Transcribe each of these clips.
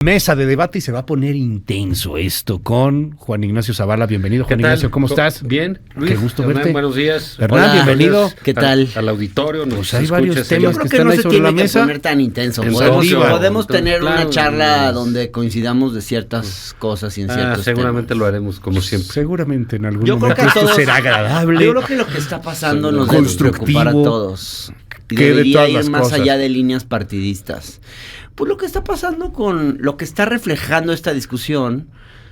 Mesa de debate y se va a poner intenso esto con Juan Ignacio Zavala. Bienvenido, Juan Ignacio, ¿cómo estás? Bien, Luis. Qué gusto Hernán, verte. Buenos días. Hernán, Hola, bienvenido. ¿Qué tal? Al auditorio. Pues hay varios temas Yo que creo que están no ahí se sobre la tiene que mesa. poner tan intenso. En Podemos Saldívar. tener Claro, una charla pues. donde coincidamos de ciertas cosas y en ciertos seguramente temas. lo haremos como siempre. Seguramente en algún Yo creo momento que a esto todos- será agradable. Yo creo que lo que está pasando nos debe Constructivo, preocupar a todos. Y que de debería todas ir las más cosas. allá de líneas partidistas. Pues lo que está pasando con lo que está reflejando esta discusión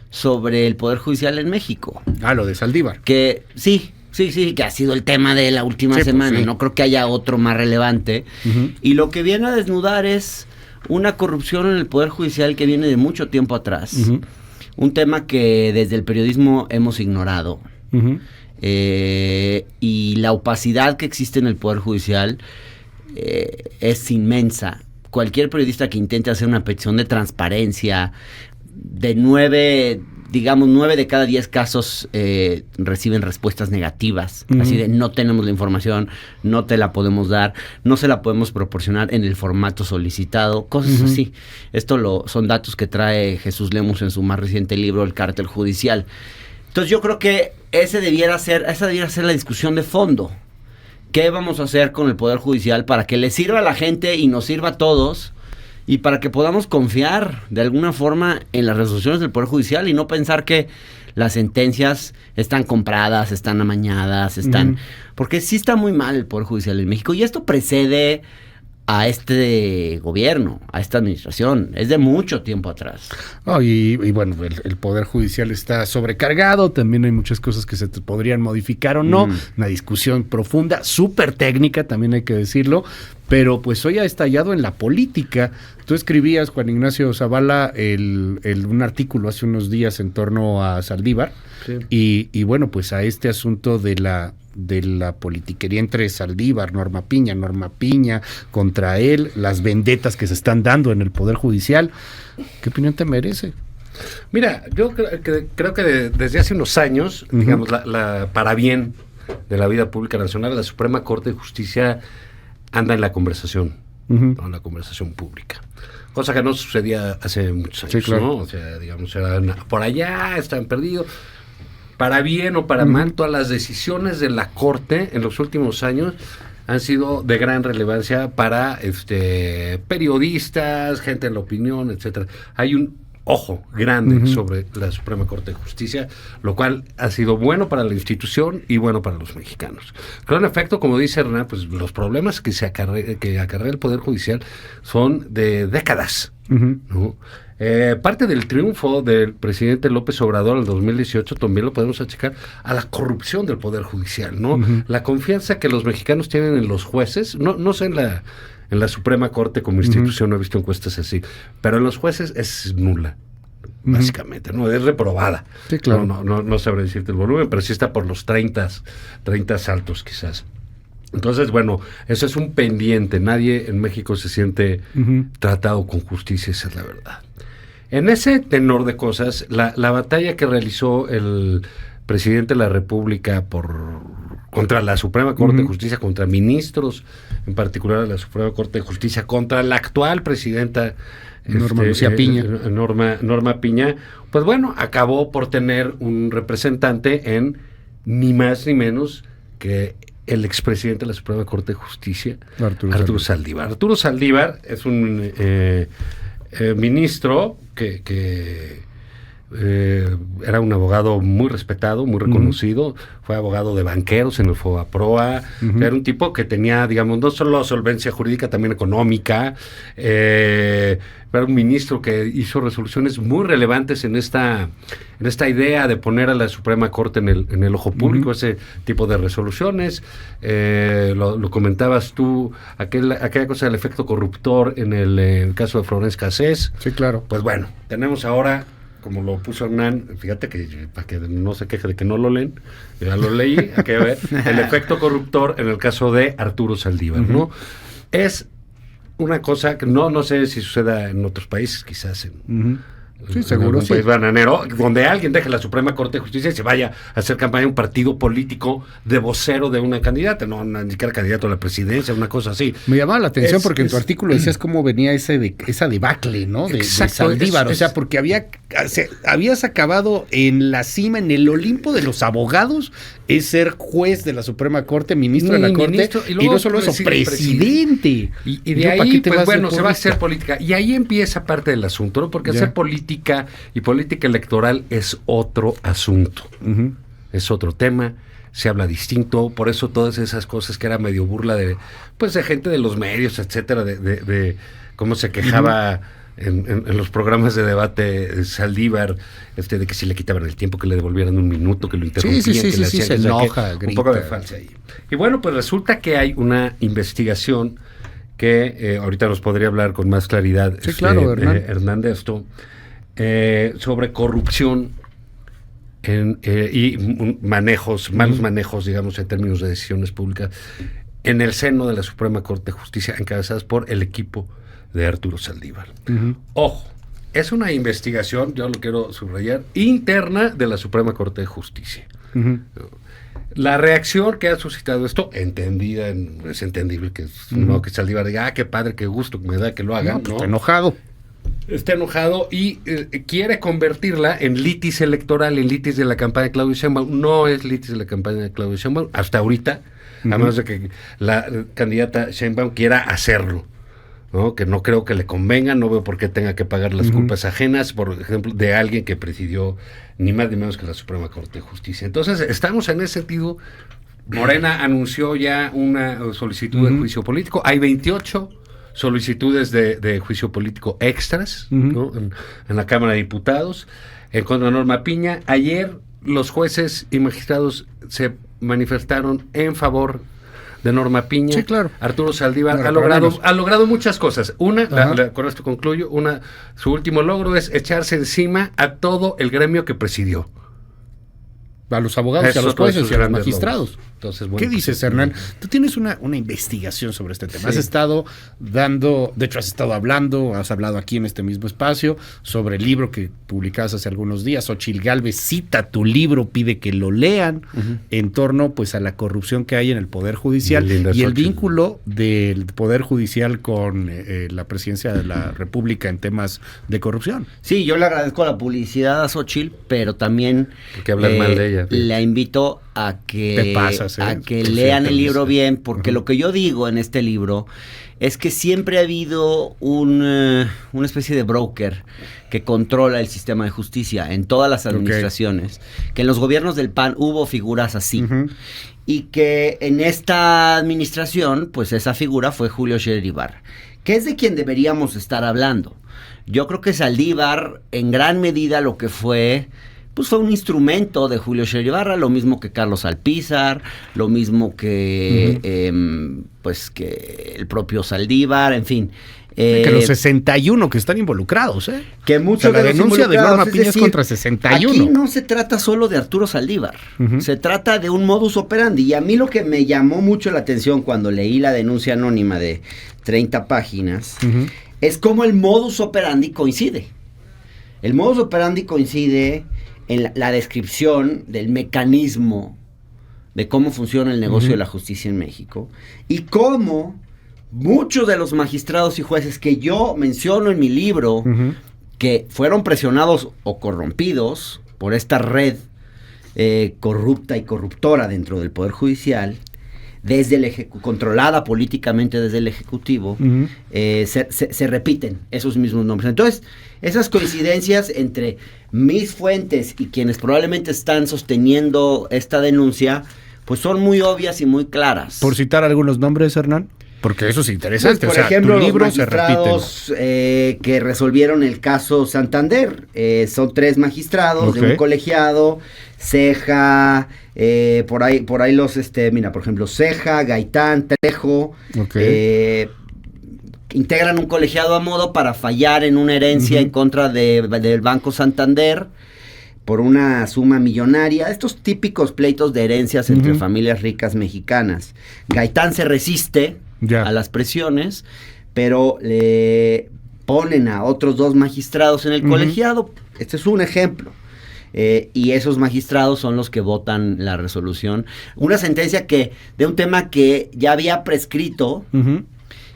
sobre el Poder Judicial en México. Lo de Saldívar. Que sí, que ha sido el tema de la última Sí, pues, semana. sí. No creo que haya otro más relevante. Ujú. Y lo que viene a desnudar es una corrupción en el Poder Judicial que viene de mucho tiempo atrás. Ujú. Un tema que desde el periodismo hemos ignorado. Ujú. Y la opacidad que existe en el Poder Judicial es inmensa. Cualquier periodista que intente hacer una petición de transparencia, de 9 de cada 10 casos reciben respuestas negativas. Ujú. Así de no tenemos la información, no te la podemos dar, no se la podemos proporcionar en el formato solicitado, cosas Ujú. así. Son datos que trae Jesús Lemus en su más reciente libro, El Cártel Judicial. Entonces yo creo que esa debiera ser la discusión de fondo. ¿Qué vamos a hacer con el Poder Judicial para que le sirva a la gente y nos sirva a todos? Y para que podamos confiar de alguna forma en las resoluciones del Poder Judicial y no pensar que las sentencias están compradas, están amañadas, porque sí está muy mal el Poder Judicial en México. Y esto precede a este gobierno, a esta administración. Es de mucho tiempo atrás. Y bueno, el Poder Judicial está sobrecargado, también hay muchas cosas que se podrían modificar o no, una discusión profunda, súper técnica, también hay que decirlo, pero pues hoy ha estallado en la política. Tú escribías, Juan Ignacio Zavala, un artículo hace unos días en torno a Saldívar, Sí. y bueno, pues a este asunto de la politiquería entre Saldívar, Norma Piña contra él, las vendetas que se están dando en el Poder Judicial. ¿Qué opinión te merece? Mira, yo creo que desde hace unos años, Ujú. digamos, para bien de la vida pública nacional, la Suprema Corte de Justicia anda en la conversación, Ujú. ¿no? En la conversación pública. Cosa que no sucedía hace muchos años, Sí, claro. ¿no? O sea, digamos, por allá están perdidos. Para bien o para Ujú. mal, todas las decisiones de la Corte en los últimos años han sido de gran relevancia para periodistas, gente en la opinión, etcétera. Hay un ojo grande Ujú. sobre la Suprema Corte de Justicia, lo cual ha sido bueno para la institución y bueno para los mexicanos. Pero en efecto, como dice Hernán, pues los problemas que acarrea el Poder Judicial son de décadas, Ujú. ¿no? Parte del triunfo del presidente López Obrador en el 2018 también lo podemos achacar a la corrupción del Poder Judicial, ¿no? Ujú. La confianza que los mexicanos tienen en los jueces, no sé en la Suprema Corte como institución, no he visto encuestas así, pero en los jueces es nula, básicamente, ¿no? Es reprobada. Sí, claro. No sabré decirte el volumen, pero sí está por los 30 altos quizás. Entonces, bueno, eso es un pendiente. Nadie en México se siente Ujú. tratado con justicia, esa es la verdad. En ese tenor de cosas, la batalla que realizó el presidente de la República contra la Suprema Corte de Ujú. Justicia, contra ministros, en particular de la Suprema Corte de Justicia, contra la actual presidenta Norma Lucía Piña. Norma Piña, pues bueno, acabó por tener un representante en ni más ni menos que el expresidente de la Suprema Corte de Justicia, Arturo Saldívar. Arturo Saldívar es un ministro que era un abogado muy respetado, muy reconocido, fue abogado de banqueros en el FOBAPROA, era un tipo que tenía, digamos, no solo solvencia jurídica, también económica, era un ministro que hizo resoluciones muy relevantes en esta idea de poner a la Suprema Corte en el ojo público, ese tipo de resoluciones. Lo comentabas tú, aquella cosa del efecto corruptor en el caso de Florence Cassés. Sí, claro. Pues bueno, tenemos ahora, como lo puso Hernán, fíjate que para que no se queje de que no lo leen, ya lo leí, hay que ver, el efecto corruptor en el caso de Arturo Saldívar, ¿no? Es una cosa que no sé si suceda en otros países, quizás Sí, seguro, un país bananero, donde alguien deje la Suprema Corte de Justicia y se vaya a hacer campaña en un partido político de vocero de una candidata, ni siquiera candidato a la presidencia, una cosa así. Me llamaba la atención porque en tu artículo decías cómo venía esa debacle, ¿no? De Saldívar, o sea, porque habías acabado en la cima, en el Olimpo de los abogados, es ser juez de la Suprema Corte, ministro de la Corte, y no solo eso, presidente. Y de ahí, pues bueno, se va a hacer política. Y ahí empieza parte del asunto, ¿no? Porque hacer política y política electoral es otro asunto. Es otro tema, se habla distinto, por eso todas esas cosas que era medio burla de gente de los medios, etcétera, de cómo se quejaba en los programas de debate Saldívar, de que si le quitaban el tiempo, que le devolvieran un minuto, que lo interrumpían, que le hacían, se enoja, grita. Un poco de falsa ahí. Y bueno, pues resulta que hay una investigación que ahorita nos podría hablar con más claridad Hernán de esto, sobre corrupción y malos manejos, digamos, en términos de decisiones públicas en el seno de la Suprema Corte de Justicia, encabezadas por el equipo de Arturo Saldívar. Ojo, es una investigación, yo lo quiero subrayar, interna de la Suprema Corte de Justicia. La reacción que ha suscitado esto, entendida, es entendible que que Saldívar diga, qué padre, qué gusto me da que lo hagan, ¿no? Está enojado. Está enojado y quiere convertirla en litis electoral, en litis de la campaña de Claudia Sheinbaum. No es litis de la campaña de Claudia Sheinbaum hasta ahorita, a menos de que la candidata Sheinbaum quiera hacerlo, ¿no? Que no creo que le convenga, no veo por qué tenga que pagar las culpas ajenas, por ejemplo, de alguien que presidió ni más ni menos que la Suprema Corte de Justicia. Entonces, estamos en ese sentido. Morena anunció ya una solicitud de juicio político. Hay 28 solicitudes de juicio político extras, ¿no? en la Cámara de Diputados, en contra de Norma Piña. Ayer los jueces y magistrados se manifestaron en favor de Norma Piña. Sí, claro. Arturo Saldívar ha logrado muchas cosas. Con esto concluyo, su último logro es echarse encima a todo el gremio que presidió. A los abogados, a los jueces y a los magistrados. Entonces, bueno, ¿qué dices, Hernán? Tú tienes una investigación sobre este tema. Sí. Has estado hablando, has hablado aquí en este mismo espacio sobre el libro que publicabas hace algunos días. Xochitl Gálvez cita tu libro, pide que lo lean en torno pues a la corrupción que hay en el Poder Judicial y el vínculo del Poder Judicial con la presidencia de la República en temas de corrupción. Sí, yo le agradezco la publicidad a Xochitl, pero también porque hablan mal de ella. La invito a que lean el libro bien, porque lo que yo digo en este libro es que siempre ha habido una especie de broker que controla el sistema de justicia en todas las administraciones, que en los gobiernos del PAN hubo figuras así, y que en esta administración, pues esa figura fue Julio Scherer Ibarra, que es de quien deberíamos estar hablando. Yo creo que Saldívar, en gran medida, lo que fue un instrumento de Julio Scherer Ibarra, lo mismo que Carlos Alpizar, lo mismo que que el propio Saldívar, en fin. Que los 61 que están involucrados, que muchos la denuncia de Norma Piña es contra 61. Aquí no se trata solo de Arturo Saldívar, se trata de un modus operandi. Y a mí lo que me llamó mucho la atención cuando leí la denuncia anónima de 30 páginas es cómo el modus operandi coincide. El modus operandi coincide en la descripción del mecanismo de cómo funciona el negocio de la justicia en México y cómo muchos de los magistrados y jueces que yo menciono en mi libro que fueron presionados o corrompidos por esta red corrupta y corruptora dentro del Poder Judicial, desde controlada políticamente desde el Ejecutivo, se repiten esos mismos nombres. Entonces, esas coincidencias entre mis fuentes y quienes probablemente están sosteniendo esta denuncia, pues son muy obvias y muy claras. Por citar algunos nombres, Hernán, porque eso es interesante. Pues, por ejemplo, tu libro, los magistrados que resolvieron el caso Santander, son 3 magistrados de un colegiado, Ceja, por ahí los, mira, por ejemplo, Ceja, Gaitán, Trejo, integran un colegiado a modo para fallar en una herencia en contra del Banco Santander por una suma millonaria. Estos típicos pleitos de herencias entre familias ricas mexicanas. Gaitán se resiste a las presiones, pero ponen a otros 2 magistrados en el colegiado. Este es un ejemplo. Y esos magistrados son los que votan la resolución. Una sentencia de un tema que ya había prescrito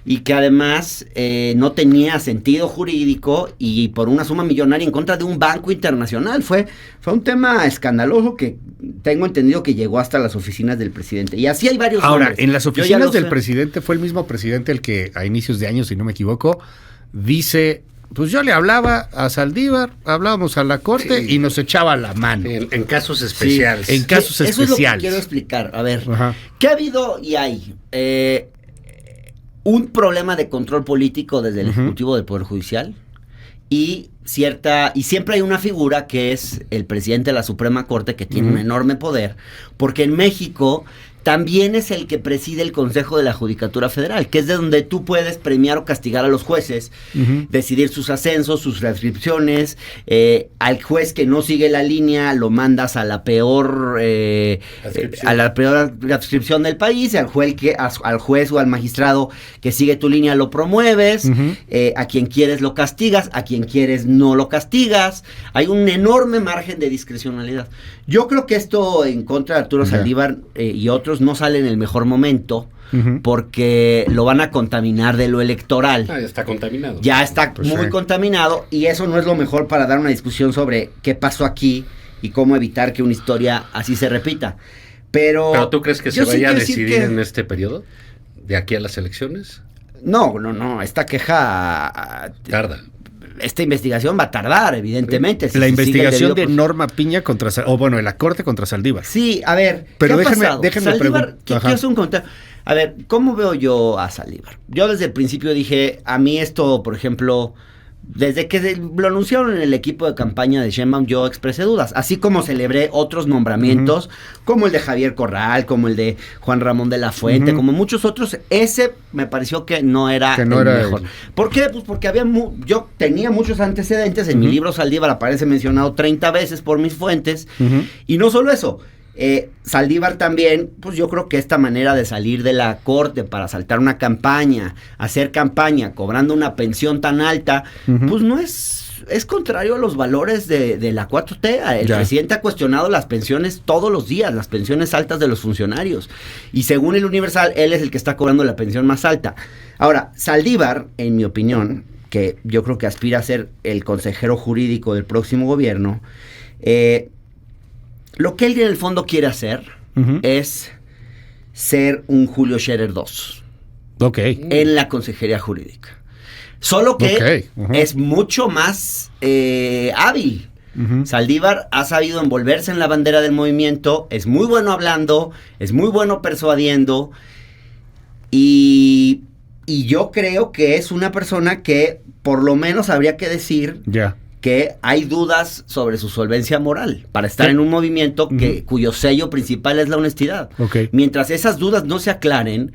y que además no tenía sentido jurídico y por una suma millonaria en contra de un banco internacional. Fue un tema escandaloso que tengo entendido que llegó hasta las oficinas del presidente. Y así hay varios Ahora, nombres. en las oficinas del presidente fue el mismo presidente el que a inicios de año, si no me equivoco, dice... Pues yo le hablaba a Saldívar, hablábamos a la corte y nos echaba la mano. En casos especiales. En casos especiales. Eso es lo que quiero explicar. A ver, ¿qué ha habido y hay? Un problema de control político desde el Ejecutivo del Poder Judicial y siempre hay una figura que es el presidente de la Suprema Corte que tiene un enorme poder, porque en México también es el que preside el Consejo de la Judicatura Federal, que es de donde tú puedes premiar o castigar a los jueces, decidir sus ascensos, sus restricciones. Al juez que no sigue la línea lo mandas a la peor adscripción del país, al juez o al magistrado que sigue tu línea lo promueves, a quien quieres lo castigas, a quien quieres no lo castigas. Hay un enorme margen de discrecionalidad. Yo creo que esto en contra de Arturo Saldívar y otros no sale en el mejor momento porque lo van a contaminar de lo electoral. Ya está contaminado. Ya está muy contaminado y eso no es lo mejor para dar una discusión sobre qué pasó aquí y cómo evitar que una historia así se repita. Pero ¿tú crees que se vaya a decidir en este periodo? ¿De aquí a las elecciones? No. Esta queja... tarda. Esta investigación va a tardar, evidentemente. La investigación de Norma Piña en la corte contra Saldívar. Sí, a ver, pero ¿qué déjenme preguntar. Quiero hacer un comentario. A ver, ¿cómo veo yo a Saldívar? Yo desde el principio dije, a mí esto, por ejemplo, desde que lo anunciaron en el equipo de campaña de Sheinbaum, yo expresé dudas, así como celebré otros nombramientos, como el de Javier Corral, como el de Juan Ramón de la Fuente, como muchos otros. Ese me pareció que no era el mejor. ¿Por qué? Pues porque yo tenía muchos antecedentes, en mi libro Saldívar aparece mencionado 30 veces por mis fuentes, y no solo eso, Saldívar también, pues yo creo que esta manera de salir de la corte para saltar una campaña, hacer campaña cobrando una pensión tan alta, pues no es contrario a los valores de la 4T. El presidente ha cuestionado las pensiones todos los días, las pensiones altas de los funcionarios, y según el Universal, él es el que está cobrando la pensión más alta. Ahora, Saldívar, en mi opinión, que yo creo que aspira a ser el consejero jurídico del próximo gobierno, lo que él en el fondo quiere hacer es ser un Julio Scherer II en la consejería jurídica. Solo que es mucho más hábil. Saldívar ha sabido envolverse en la bandera del movimiento, es muy bueno hablando, es muy bueno persuadiendo, y yo creo que es una persona que por lo menos habría que decir que hay dudas sobre su solvencia moral para estar en un movimiento cuyo sello principal es la honestidad. Mientras esas dudas no se aclaren,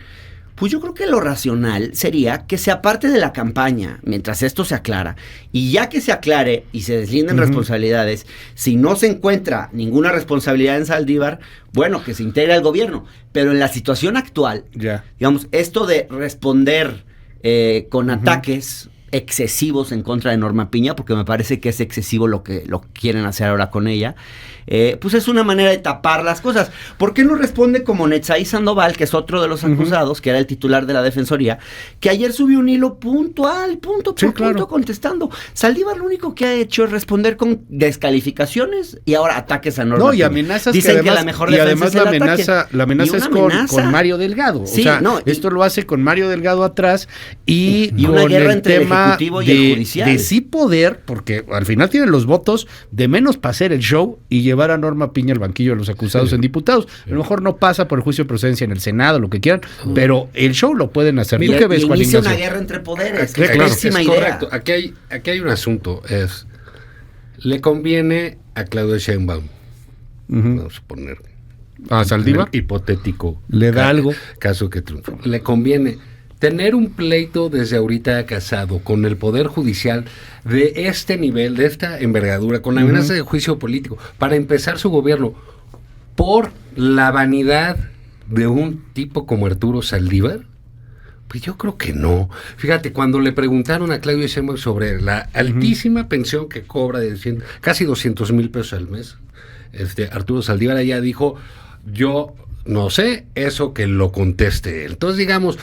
pues yo creo que lo racional sería que se aparte de la campaña mientras esto se aclara, y ya que se aclare y se deslinden responsabilidades, si no se encuentra ninguna responsabilidad en Saldívar, bueno, que se integre al gobierno. Pero en la situación actual, digamos, esto de responder con ataques excesivos en contra de Norma Piña, porque me parece que es excesivo lo que quieren hacer ahora con ella, pues es una manera de tapar las cosas. ¿Por qué no responde como Netzaí Sandoval, que es otro de los acusados, que era el titular de la Defensoría, que ayer subió un hilo puntual, punto por punto, contestando? Saldívar lo único que ha hecho es responder con descalificaciones y ahora ataques a Norma Piña. Y amenazas. Dicen que además, la mejor defensa es el ataque. La amenaza es con Mario Delgado. Esto lo hace con Mario Delgado atrás y una con guerra el entre tema el Ejecutivo y el Judicial. De sí poder, porque al final tienen los votos de menos para hacer el show y llevar a Norma Piña al banquillo de los acusados en diputados. A lo mejor no pasa por el juicio de procedencia en el Senado, lo que quieran, pero el show lo pueden hacer. Mira, ¿tú qué ves, Juan inicia Ignacio? una guerra entre poderes. Es correcto. Aquí hay un asunto. Le conviene a Claudia Sheinbaum, vamos a poner a Saldívar, hipotético, le da algo, caso que triunfe, le conviene tener un pleito desde ahorita casado con el Poder Judicial de este nivel, de esta envergadura, con la amenaza de juicio político, para empezar su gobierno, por la vanidad de un tipo como Arturo Saldívar. Pues yo creo que no. Fíjate, cuando le preguntaron a Claudia Sheinbaum sobre la altísima pensión que cobra de casi 200,000 pesos al mes, Arturo Saldívar ya dijo, yo no sé, eso que lo conteste él. Entonces, digamos,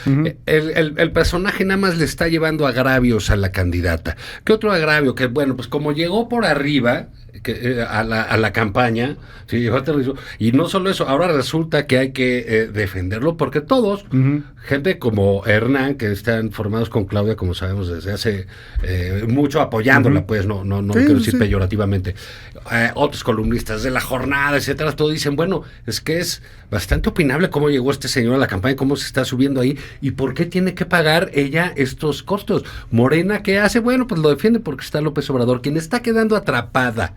el personaje nada más le está llevando agravios a la candidata. ¿Qué otro agravio? Que bueno, pues como llegó por arriba a la campaña, sí, llegó aterrizó, y no solo eso, ahora resulta que hay que defenderlo, porque todos, gente como Hernán, que están formados con Claudia, como sabemos, desde hace mucho, apoyándola, pues, no quiero decir peyorativamente, otros columnistas de La Jornada, etcétera, todos dicen, bueno, es que es bastante opinable cómo llegó este señor a la campaña, cómo se está subiendo ahí, y por qué tiene que pagar ella estos costos. Morena, ¿qué hace? Bueno, pues lo defiende porque está López Obrador. Quien está quedando atrapada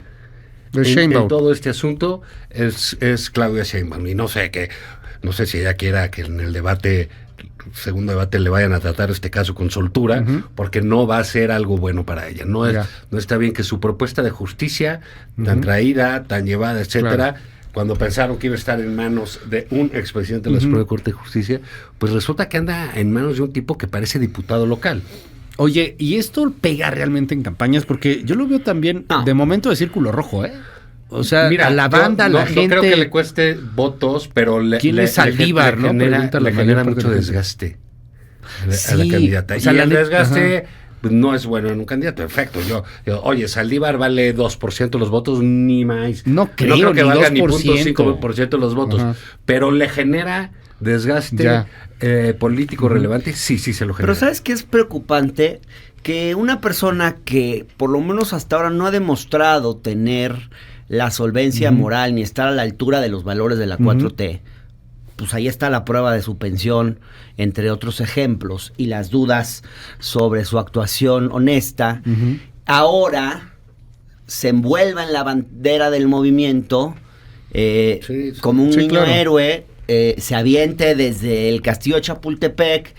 en todo este asunto es Claudia Sheinbaum, y no sé si ella quiera que en el segundo debate le vayan a tratar este caso con soltura, porque no va a ser algo bueno para ella. No está bien que su propuesta de justicia, tan traída, tan llevada, etcétera, cuando pensaron que iba a estar en manos de un expresidente de la Suprema Corte de Justicia, pues resulta que anda en manos de un tipo que parece diputado local. Oye, ¿y esto pega realmente en campañas? Porque yo lo veo también de momento de círculo rojo, ¿eh? O sea, mira, a la banda, la gente... No creo que le cueste votos, pero ¿quién es Saldívar, no? Le genera mucho desgaste a la candidata. O sea, y el desgaste no es bueno en un candidato. Efecto, oye, Saldívar vale 2% los votos, ni más. No creo que valga ni 0.5% los votos. Pero le genera desgaste político relevante, sí se lo genera. Pero ¿sabes qué es preocupante? Que una persona que por lo menos hasta ahora no ha demostrado tener la solvencia moral ni estar a la altura de los valores de la 4T, pues ahí está la prueba de su pensión, entre otros ejemplos, y las dudas sobre su actuación honesta. Ahora se envuelva en la bandera del movimiento como un niño héroe, se aviente desde el castillo de Chapultepec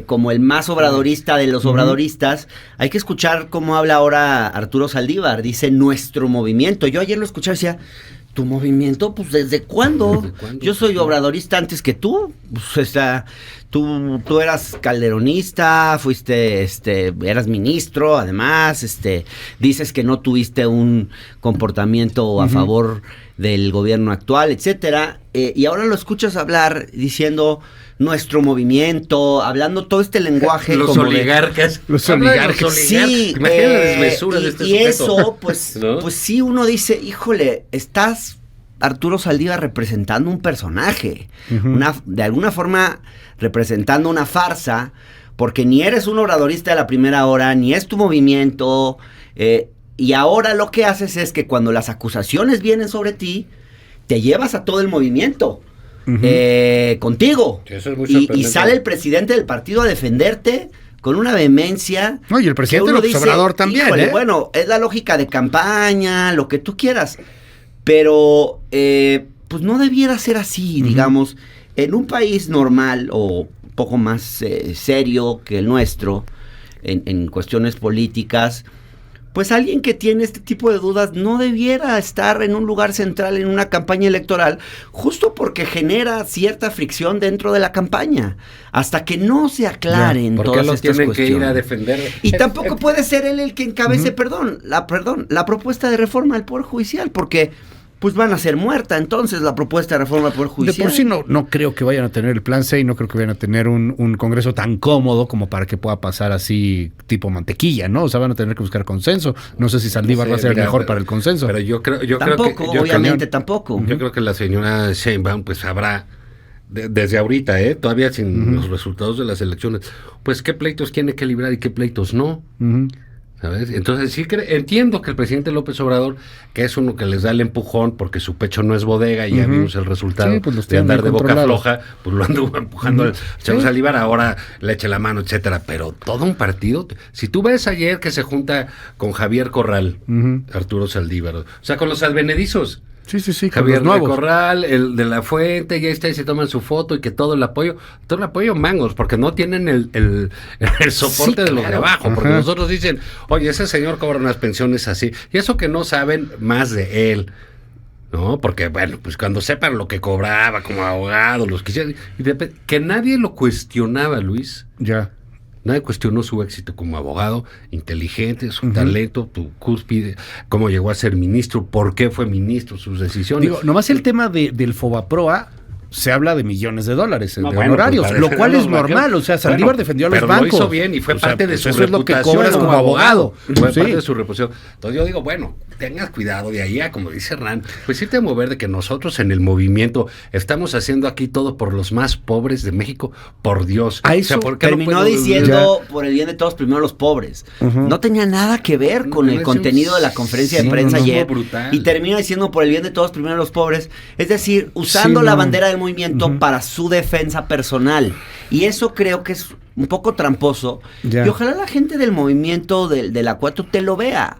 como el más obradorista de los obradoristas. Hay que escuchar cómo habla ahora Arturo Saldívar. Dice, nuestro movimiento. Yo ayer lo escuché y decía, ¿tu movimiento? Pues, ¿desde cuándo? Yo soy obradorista antes que tú. Pues, tú eras calderonista, fuiste, eras ministro, además, dices que no tuviste un comportamiento a favor del gobierno actual, etcétera, y ahora lo escuchas hablar diciendo nuestro movimiento, hablando todo este lenguaje los como oligarcas, los oligarcas, sí, imagínate la desmesura de este y sujeto. Eso, pues, ¿no? Pues sí, uno dice, híjole, estás Arturo Saldívar representando un personaje, de alguna forma representando una farsa, porque ni eres un obradorista de la primera hora, ni es tu movimiento, y ahora lo que haces es que cuando las acusaciones vienen sobre ti, te llevas a todo el movimiento contigo. Eso es muy y sale el presidente del partido a defenderte con una vehemencia. No, y el presidente López Obrador también. Híjole, bueno, es la lógica de campaña, lo que tú quieras. Pero, pues no debiera ser así, digamos. En un país normal o un poco más serio que el nuestro, en cuestiones políticas, pues alguien que tiene este tipo de dudas no debiera estar en un lugar central en una campaña electoral, justo porque genera cierta fricción dentro de la campaña, hasta que no se aclaren todas estas cuestiones. Que ir a defender. Y tampoco puede ser él el que encabece, la propuesta de reforma del Poder Judicial, porque pues van a ser muerta entonces la propuesta de reforma del Poder Judicial. De por sí no creo que vayan a tener el plan C y no creo que vayan a tener un Congreso tan cómodo como para que pueda pasar así tipo mantequilla, ¿no? O sea, van a tener que buscar consenso. No sé si Saldívar va a ser el mejor para el consenso. Pero yo creo que... Tampoco. Yo creo que la señora Sheinbaum pues sabrá desde ahorita, todavía sin los resultados de las elecciones, pues qué pleitos tiene que librar y qué pleitos no. ¿Sabes? Entonces sí entiendo que el presidente López Obrador, que es uno que les da el empujón porque su pecho no es bodega y ya vimos el resultado pues de andar de boca floja, pues lo ando empujando al Chavo Saldívar, ahora le eche la mano, etcétera. Pero todo un partido, si tú ves ayer que se junta con Javier Corral, Arturo Saldívar, o sea, con los advenedizos. Sí, Javier Corral, el de la Fuente, ya está y se toman su foto y que todo el apoyo mangos, porque no tienen el soporte de los de abajo, porque nosotros dicen, oye, ese señor cobra unas pensiones así, y eso que no saben más de él, ¿no? Porque, bueno, pues cuando sepan lo que cobraba como abogado, los que nadie lo cuestionaba, Luis. Ya. Nadie cuestionó su éxito como abogado, inteligente, su talento, tu cúspide, cómo llegó a ser ministro, por qué fue ministro, sus decisiones. Digo, nomás el tema del Fobaproa se habla de millones de dólares de bueno, honorarios, pues, lo cual es los banqueros. normal. O sea, Saldívar defendió a los pero bancos. Lo hizo bien y fue parte de su eso reputación. Es lo que cobras como abogado. Fue Sí. parte de su reputación. Entonces yo digo, bueno, tengas cuidado de ahí a, como dice Hernán, pues irte a mover de que nosotros en el movimiento estamos haciendo aquí todo por los más pobres de México, por Dios. A eso ¿por qué no terminó puedo- diciendo por el bien de todos, primero los pobres. No tenía nada que ver con el es contenido de la conferencia de sí, prensa no, ayer. brutal. Y termina diciendo por el bien de todos, primero los pobres. Es decir, usando Sí, la no. bandera del movimiento para su defensa personal. Y eso creo que es un poco tramposo. Ya. Y ojalá la gente del movimiento de la 4T lo vea.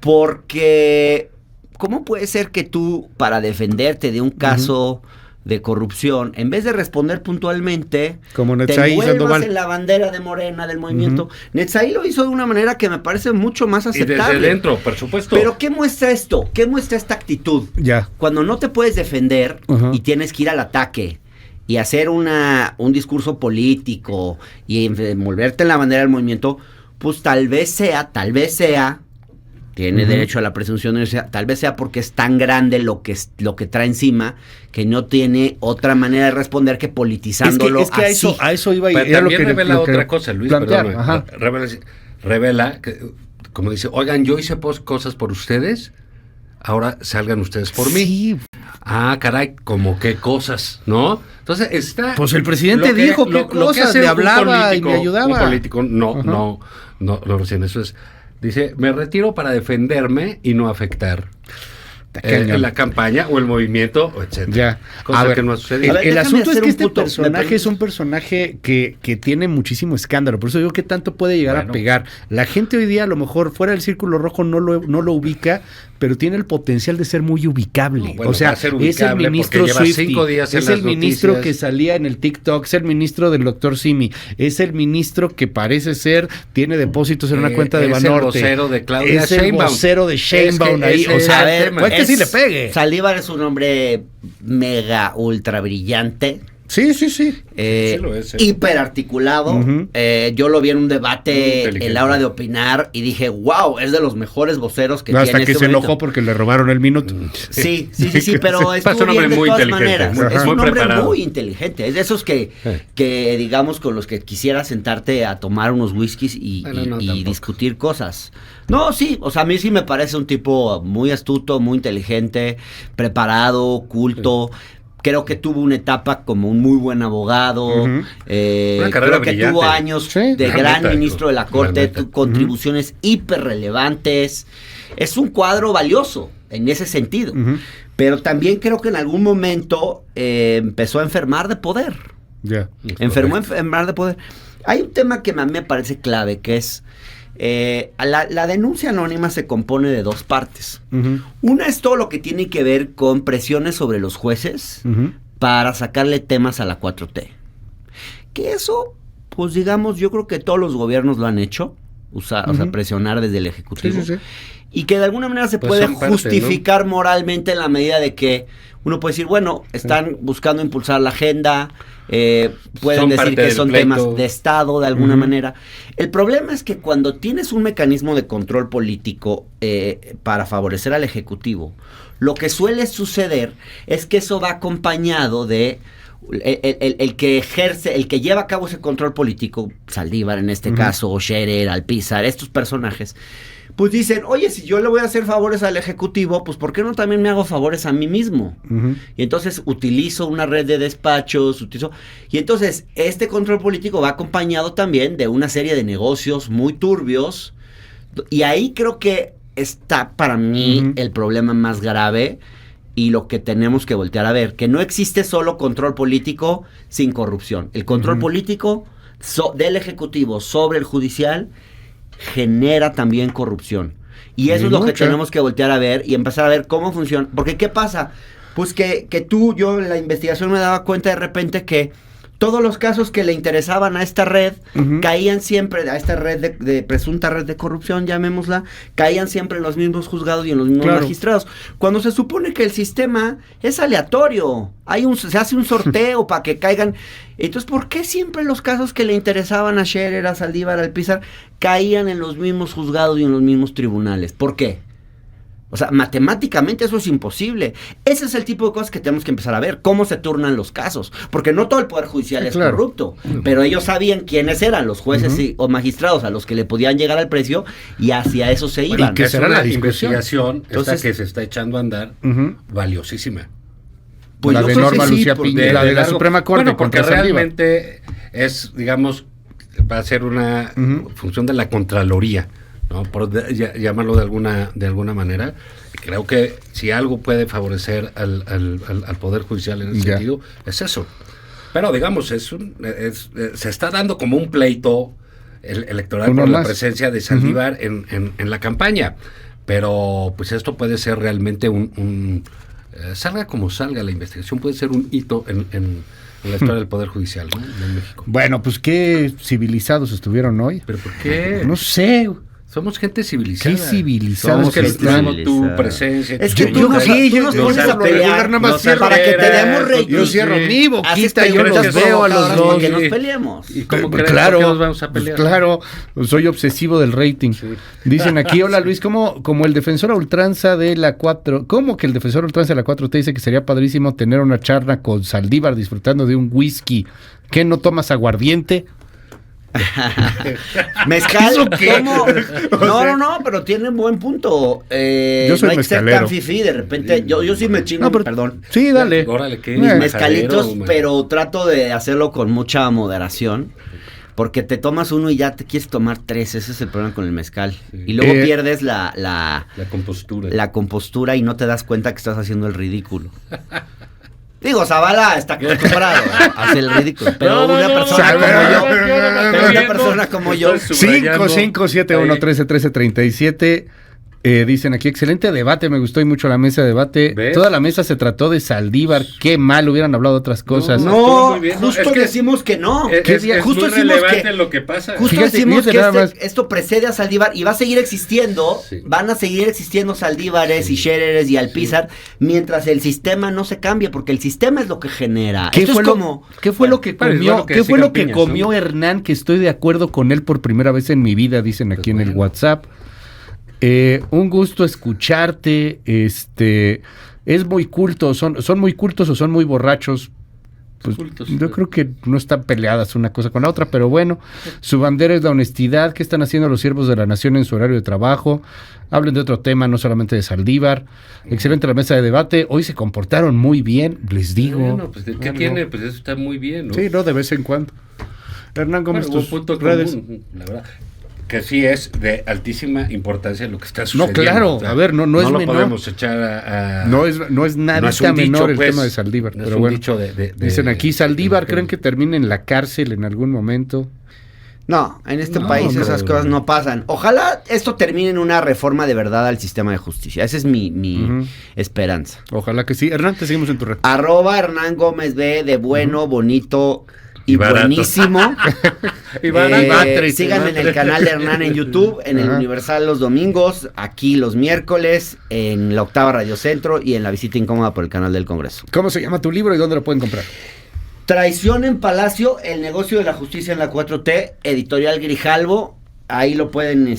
Porque, ¿cómo puede ser que tú, para defenderte de un caso de corrupción, en vez de responder puntualmente, Como te Netzaí envuelvas Sandoval. en la bandera de Morena, del movimiento? Netzaí lo hizo de una manera que me parece mucho más Y aceptable. desde dentro, por supuesto. Pero ¿qué muestra esto? ¿Qué muestra esta actitud? Ya. Cuando no te puedes defender Ajá. y tienes que ir al ataque y hacer un discurso político y envolverte en la bandera del movimiento, pues tal vez sea, tiene derecho a la presunción de inocencia, tal vez sea porque es tan grande lo que trae encima que no tiene otra manera de responder que politizándolo Es que así. a eso iba y Pero era lo también que revela lo que otra cosa, Luis, plantear, perdóname. ajá. Revela que, como dice, oigan, yo hice cosas por ustedes, ahora salgan ustedes por mí. Sí. Ah, caray, como qué cosas, ¿no? Entonces está... Pues el presidente lo que- dijo qué lo que cosas, hace le un hablaba político- y me ayudaba. Un político no Ajá. lo recién. Eso es, dice, me retiro para defenderme y no afectar Cañón. la campaña o el movimiento, etcétera. Ya. Cosa A ver, que no ha sucedido. A ver, El déjame asunto es hacer que un este punto. personaje es un personaje que tiene muchísimo escándalo. Por eso digo que tanto puede llegar a Bueno. pegar. La gente hoy día, a lo mejor fuera del círculo rojo, no lo ubica, pero tiene el potencial de ser muy ubicable. No, bueno, o sea, va a ser es el ubicable ministro porque lleva Swiftie, 5 días en es las el ministro noticias. que salía en el TikTok, es el ministro del doctor Simi, es el ministro que parece ser, tiene depósitos en una cuenta de es Banorte. el vocero de Claudia Es el Sheinbaum. vocero de Sheinbaum ahí. Es que O ese sea, es el tema. pues que sí le pegue. Saldívar es un hombre mega ultra brillante. Sí. Sí lo es, hiperarticulado. Ujú. Yo lo vi en un Muy debate inteligente. en la hora de opinar y dije, wow, es de los mejores voceros que Hasta tiene que este se momento. enojó porque le robaron el minuto. Sí, pero Es un estuvo hombre bien de muy todas inteligente, maneras. muy- Es muy un hombre preparado. muy inteligente. Es de esos que digamos, con los que quisiera sentarte a tomar unos whiskies y Bueno, no, y tampoco. discutir cosas. No, sí, o sea, a mí sí me parece un tipo muy astuto, muy inteligente, preparado, culto. Creo que tuvo una etapa como un muy buen abogado. Ujú. Una carrera Creo que brillante. tuvo años Sí. de La gran neta, ministro de la la Corte, neta. contribuciones hiper relevantes. Es un cuadro valioso en ese sentido. Ujú. Pero también creo que en algún momento empezó a enfermar de poder. Ya. Enfermar de poder. Hay un tema que a mí me parece clave, que es la denuncia anónima se compone de dos partes. Ujú. Una es todo lo que tiene que ver con presiones sobre los jueces Ujú. para sacarle temas a la 4T. Que eso, pues digamos, yo creo que todos los gobiernos lo han hecho, o sea, Ujú. presionar desde el Ejecutivo. Sí. Y que de alguna manera se Pues puede son parte, justificar moralmente en la medida de que uno puede decir, bueno, están buscando impulsar la agenda, pueden Son decir parte que del son pleito. temas de Estado de alguna Ujú. manera. El problema es que cuando tienes un mecanismo de control político para favorecer al Ejecutivo, lo que suele suceder es que eso va acompañado de el que ejerce, el que lleva a cabo ese control político, Saldívar en este caso, o Scherer, Alpizar, estos personajes, pues dicen, oye, si yo le voy a hacer favores al Ejecutivo, pues ¿por qué no también me hago favores a mí mismo? Ujú. Y entonces utilizo una red de despachos, y entonces este control político va acompañado también de una serie de negocios muy turbios, y ahí creo que está para mí Ujú. el problema más grave y lo que tenemos que voltear a ver, que no existe solo control político sin corrupción. El control Ujú. político del Ejecutivo sobre el judicial genera también corrupción. Y eso Y es lo que mucha. tenemos que voltear a ver y empezar a ver cómo funciona. Porque ¿qué pasa? Pues que yo en la investigación me daba cuenta de repente que todos los casos que le interesaban a esta red caían siempre, a esta red de presunta red de corrupción, llamémosla, caían siempre en los mismos juzgados y en los mismos magistrados. Cuando se supone que el sistema es aleatorio, se hace un sorteo para que caigan. Entonces, ¿por qué siempre los casos que le interesaban a Scherer, a Saldívar, al Pizar, caían en los mismos juzgados y en los mismos tribunales? ¿Por qué? O sea, matemáticamente eso es imposible. Ese es el tipo de cosas que tenemos que empezar a ver. Cómo se turnan los casos. Porque no todo el Poder Judicial es corrupto. Pero ellos sabían quiénes eran los jueces o magistrados a los que le podían llegar al precio y hacia eso se iban. Y que será la investigación esta que se está echando a andar valiosísima. Pues la de Norma Lucía Piña, la de la Suprema Corte. Bueno, porque realmente es, digamos, va a ser una función de la Contraloría, ¿no? Por llamarlo de alguna manera. Creo que si algo puede favorecer al Poder Judicial en ese sentido, es eso. Pero digamos, se está dando como un pleito electoral por la presencia de Saldívar en la campaña. Pero pues esto puede ser realmente salga como salga la investigación, puede ser un hito en la historia del Poder Judicial, ¿no? En México. Bueno, pues qué civilizados estuvieron hoy. ¿Pero por qué? No sé. Somos gente civilizada. ¿Qué civilizados? Somos que tu presencia. Es que tú nos pones a pelear para que te demos rating. Yo cierro mi boquita y yo los veo a los dos. Que nos peleemos. ¿Y cómo crees que nos vamos a pelear? Claro, soy obsesivo del rating. Sí. Dicen aquí, hola Luis, como el defensor a ultranza de la 4, ¿cómo que el defensor a ultranza de la 4T dice que sería padrísimo tener una charla con Saldívar disfrutando de un whisky? ¿Qué, no tomas aguardiente? Mezcal, ¿cómo? No, pero tiene un buen punto. Yo soy mezcalero. De repente, yo sí me chingo, perdón. Sí, dale. Órale, ¿qué? Mis mezcalitos, pero trato de hacerlo con mucha moderación. Porque te tomas uno y ya te quieres tomar 3. Ese es el problema con el mezcal. Sí. Y luego pierdes la compostura. La compostura y no te das cuenta que estás haciendo el ridículo. Digo, Zavala está acostumbrado a hacer el ridículo, pero una persona como yo. 5571131337. Dicen aquí, excelente debate, me gustó y mucho la mesa de debate. ¿Ves? Toda la mesa se trató de Saldívar, qué mal, hubieran hablado de otras cosas. No, justo decimos que no. Justo decimos que lo que pasa. Justo decimos que esto precede a Saldívar y va a seguir existiendo, van a seguir existiendo Saldívares y Schereres y Alpizar mientras el sistema no se cambie, porque el sistema es lo que genera. ¿Qué fue lo que comió Hernán, que estoy de acuerdo con él por primera vez en mi vida, dicen aquí en el WhatsApp? Un gusto escucharte, es muy culto, son muy cultos o son muy borrachos. Pues cultos, yo creo que no están peleadas una cosa con la otra, pero bueno, su bandera es la honestidad. ¿Qué están haciendo los siervos de la nación en su horario de trabajo? Hablen de otro tema, no solamente de Saldívar. Excelente la mesa de debate, hoy se comportaron muy bien, les digo. Bueno, pues ¿qué tiene? Pues eso está muy bien, ¿no? Sí, no, de vez en cuando. Hernán Gómez, tus redes. Común, la verdad. Que sí es de altísima importancia lo que está sucediendo. No, claro, o sea, a ver, no es menor. No lo podemos echar a... No es nada no es menor el tema de Saldívar. No pero es bueno, un dicho dicen aquí, Saldívar, ¿creen que termine en la cárcel en algún momento? No, en este país esas cosas no pasan. Ojalá esto termine en una reforma de verdad al sistema de justicia. Esa es mi esperanza. Ojalá que sí. Hernán, te seguimos en tu red. @Hernán Gómez B, de bueno, bonito... y buenísimo. Síganme en el canal de Hernán en YouTube, en el Universal los domingos, aquí los miércoles, en la Octava Radio Centro y en la Visita Incómoda por el canal del Congreso. ¿Cómo se llama tu libro y dónde lo pueden comprar? Traición en Palacio, el negocio de la justicia en la 4T, editorial Grijalvo. Ahí lo pueden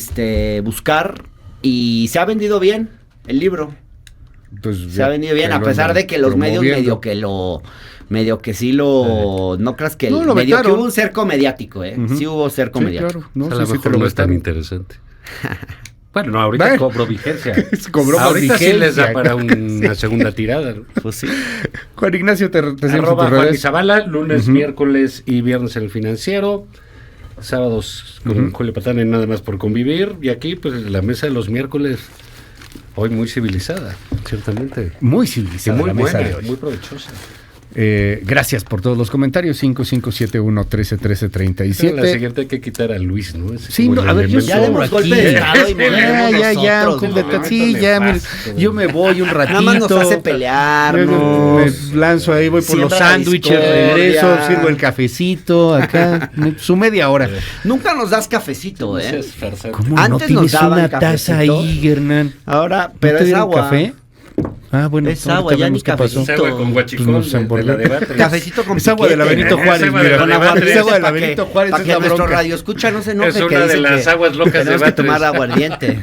buscar y se ha vendido bien el libro. Pues se ha vendido bien, a pesar de que los medios medio que sí lo... No creas que... No, medio que hubo un cerco mediático, Sí hubo cerco mediático. Claro. No, a lo mejor no es tan interesante. Bueno, no, ahorita cobró vigencia. Ahorita sí les da para una segunda tirada, ¿no? Pues sí. Juan Ignacio, te Juan Zavala, lunes, miércoles y viernes en El Financiero. Sábados con Julio Patán en Nada Más por Convivir. Y aquí, pues, la mesa de los miércoles... Hoy muy civilizada, ciertamente. Muy civilizada. Y muy buena, muy provechosa. Gracias por todos los comentarios. 5571-1313-37. La siguiente hay que quitar a Luis, ¿no? Sí, no, a ver, yo ya demos golpe de estado y yo me voy un ratito. Nada más nos hace pelearnos. Me lanzo ahí, voy por los sándwiches, regreso, sirvo el cafecito acá, su media hora. Nunca nos das cafecito, ¿Cómo antes no tienes una taza ahí, Hernán? Ahora, pero ¿No te es agua. Café? Ah, bueno, es agua, ya ni cafecito. Es agua con guachicol, Cafecito con es agua de la Benito Juárez, es agua de la Benito Juárez. Para que nuestro radio escucha no se enoje. Es una de las aguas locas de Tenemos que tomar aguardiente.